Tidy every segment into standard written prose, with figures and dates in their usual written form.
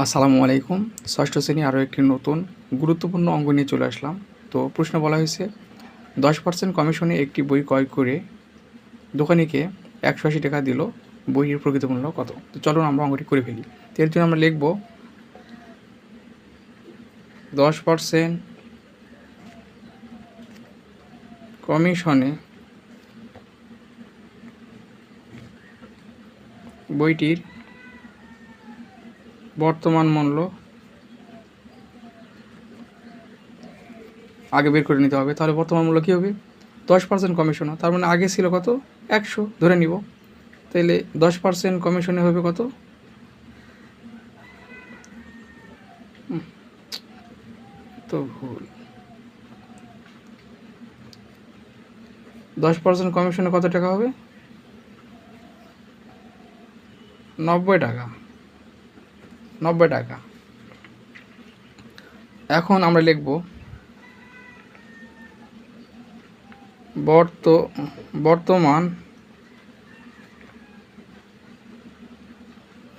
আসসালামু আলাইকুম। ষষ্ঠ শ্রেণী আরও একটি নতুন গুরুত্বপূর্ণ অঙ্ক নিয়ে চলে আসলাম। তো প্রশ্ন বলা হয়েছে 10% কমিশনে একটি বই ক্রয় করে দোকানিকে 180 টাকা দিল, বইটির প্রকৃত মূল্য কত? তো চলুন আমরা অঙ্কটি করে ফেলি। তো এর জন্য আমরা লিখব 10% কমিশনে বইটির বর্তমান মূল্য আগে বের করে নিতে হবে। তাহলে বর্তমান মূল্য কী হবে? 10% কমিশন, তার মানে আগে ছিল কত? 100 ধরে নিব। তাহলে 10% কমিশনে হবে কত? তো ভুল। 10% কমিশনে কত টাকা হবে? 90 টাকা। 90 টাকা। এখন আমরা লিখব বর্তমান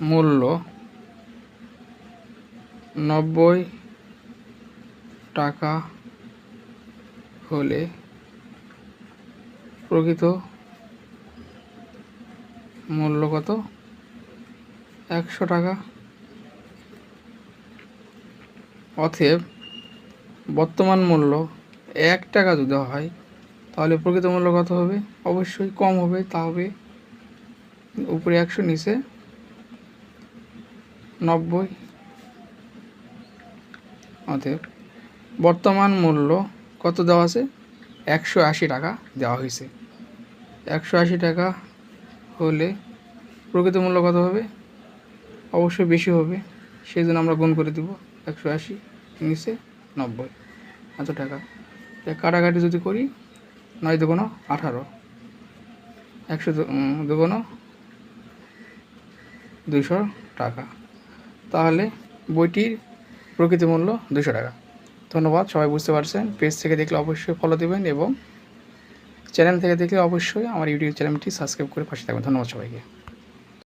মূল্য 90 টাকা হলে প্রকৃত মূল্য কত? 100 টাকা। অতএব বর্তমান মূল্য 1 টাকা যদি হয় তাহলে প্রকৃত মূল্য কত হবে? অবশ্যই কম হবে। তা হবে উপরে 100, নিচে 90। অতএব বর্তমান মূল্য কত দেওয়া আছে? 180 টাকা দেওয়া হয়েছে। 180 টাকা হলে প্রকৃত মূল্য কত হবে? অবশ্যই বেশি হবে, সেই জন্য আমরা গুণ করে দেব 180, নিচে 90। এত টাকা। কাটাকাটি যদি করি 9 দুগুণ 18, 100 দুগুণ 200 টাকা। তাহলে বইটির প্রকৃত মূল্য 200 টাকা। ধন্যবাদ, সবাই বুঝতে পারছেন। পেজ থেকে দেখলে অবশ্যই ফলো দেবেন এবং চ্যানেল থেকে দেখলে অবশ্যই আমার ইউটিউব চ্যানেলটি সাবস্ক্রাইব করে পাশে থাকবেন। ধন্যবাদ সবাইকে।